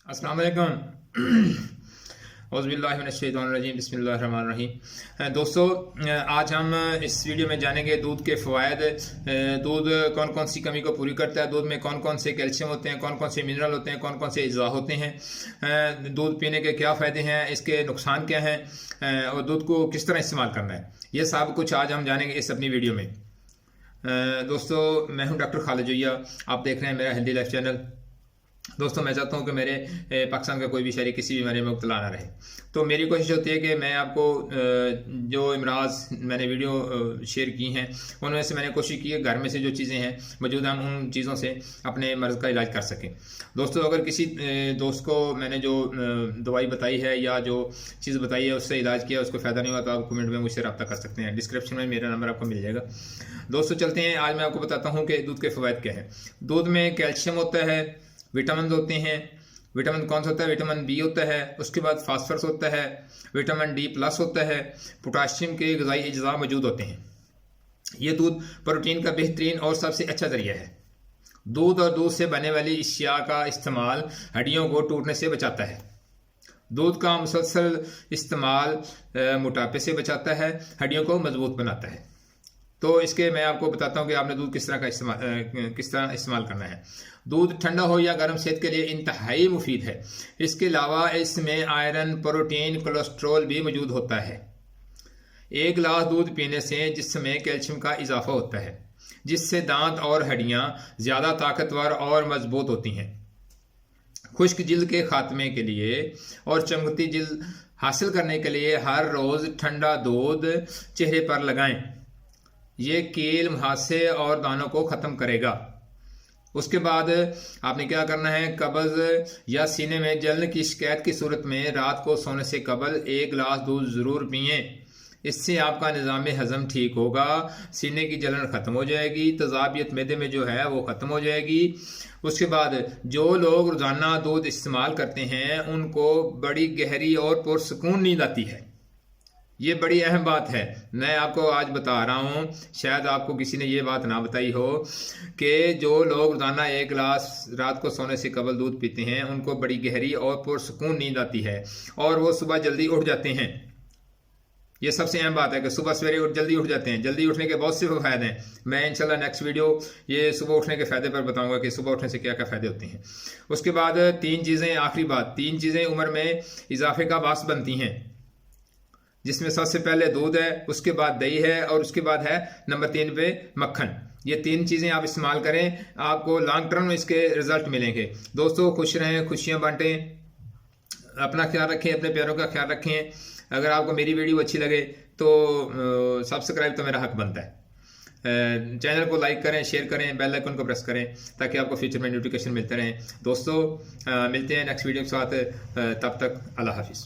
अस्सलाम वालेकुम। औज़ुबिल्लाहिमिनश्शैतानिर्रजीम बिस्मिल्लाहिर्रहमानिर्रहीम। दोस्तों, आज हम इस वीडियो में जानेंगे दूध के फ़वाइद। दूध कौन कौन सी कमी को पूरी करता है, दूध में कौन कौन से कैल्शियम होते हैं, कौन कौन से मिनरल होते हैं, कौन कौन से अज़ा होते हैं, दूध पीने के क्या फ़ायदे हैं, इसके नुकसान क्या हैं, और दूध को किस तरह इस्तेमाल करना है, ये सब कुछ आज हम जानेंगे इस अपनी वीडियो में। दोस्तों, मैं हूँ डॉक्टर खालिद जोइया, आप देख रहे हैं मेरा हेल्दी लाइफ चैनल। दोस्तों, मैं चाहता हूं कि मेरे पाकिस्तान का कोई भी शहरी किसी बीमारी में मुब्तला ना रहे। तो मेरी कोशिश होती है कि मैं आपको जो इमराज मैंने वीडियो शेयर की हैं उनमें से मैंने कोशिश की है घर में से जो चीज़ें हैं मौजूद हम उन चीज़ों से अपने मर्ज़ का इलाज कर सकें। दोस्तों, अगर किसी दोस्त को मैंने जो दवाई बताई है या जो चीज़ बताई है उससे इलाज किया, उसको फ़ायदा नहीं हुआ, तो आप कमेंट में मुझसे रब्ता कर सकते हैं। डिस्क्रिप्शन में मेरा नंबर आपको मिल जाएगा। दोस्तों, चलते हैं, आज मैं आपको बताता हूँ कि दूध के फ़वाइद क्या है। दूध में कैल्शियम होता है, विटामिन होते हैं। विटामिन कौन सा होता है? विटामिन बी होता है, उसके बाद फास्फोरस होता है, विटामिन डी प्लस होता है, पोटाशियम के ग़िज़ाई अज्जा मौजूद होते हैं। ये दूध प्रोटीन का बेहतरीन और सबसे अच्छा ज़रिया है। दूध और दूध से बनने वाली अशिया का इस्तेमाल हड्डियों को टूटने से बचाता है। दूध का मुसलसल इस्तेमाल मोटापे से बचाता है, हड्डियों को मजबूत बनाता है। तो इसके मैं आपको बताता हूँ कि आपने दूध किस तरह इस्तेमाल करना है। दूध ठंडा हो या गर्म सेहत के लिए इंतहाई मुफीद है। इसके अलावा इसमें आयरन, प्रोटीन, कोलेस्ट्रॉल भी मौजूद होता है। एक गिलास दूध पीने से जिस्म में कैल्शियम का इजाफा होता है, जिससे दांत और हड्डियां ज़्यादा ताकतवर और मजबूत होती हैं। खुश्क जिल्द के खात्मे के लिए और चमकती जिल्द हासिल करने के लिए हर रोज़ ठंडा दूध चेहरे पर लगाएं। ये कील, मुहासे और दानों को ख़त्म करेगा। उसके बाद आपने क्या करना है, कब्ज़ या सीने में जलन की शिकायत की सूरत में रात को सोने से कबल एक गिलास दूध ज़रूर पिएं। इससे आपका निज़ाम हज़म ठीक होगा, सीने की जलन ख़त्म हो जाएगी, तज़ाबियत मैदे में जो है वो ख़त्म हो जाएगी। उसके बाद जो लोग रोज़ाना दूध इस्तेमाल करते हैं उनको बड़ी गहरी और पुरसकून नींद आती है। ये बड़ी अहम बात है, मैं आपको आज बता रहा हूँ, शायद आपको किसी ने ये बात ना बताई हो कि जो लोग रोजाना एक गिलास रात को सोने से कबल दूध पीते हैं उनको बड़ी गहरी और पुरसकून नींद आती है और वो सुबह जल्दी उठ जाते हैं। ये सबसे अहम बात है कि सुबह सवेरे जल्दी उठ जाते हैं। जल्दी उठने के बहुत से फायदे हैं। मैं इंशाल्लाह नेक्स्ट वीडियो ये सुबह उठने के फायदे पर बताऊंगा कि सुबह उठने से क्या क्या फायदे होते हैं। उसके बाद तीन चीज़ें, आखिरी बात, तीन चीज़ें उम्र में इजाफे का बास बनती हैं, जिसमें सबसे पहले दूध है, उसके बाद दही है और उसके बाद है नंबर 3 पे मक्खन। ये तीन चीज़ें आप इस्तेमाल करें, आपको लॉन्ग टर्म में इसके रिजल्ट मिलेंगे। दोस्तों, खुश रहें, खुशियां बांटें, अपना ख्याल रखें, अपने प्यारों का ख्याल रखें। अगर आपको मेरी वीडियो अच्छी लगे तो सब्सक्राइब तो मेरा हक बनता है। चैनल को लाइक करें, शेयर करें, बेल आइकन को प्रेस करें ताकि आपको फ्यूचर में नोटिफिकेशन मिलते रहें। दोस्तों, मिलते हैं नेक्स्ट वीडियो के साथ, तब तक अल्लाह हाफिज़।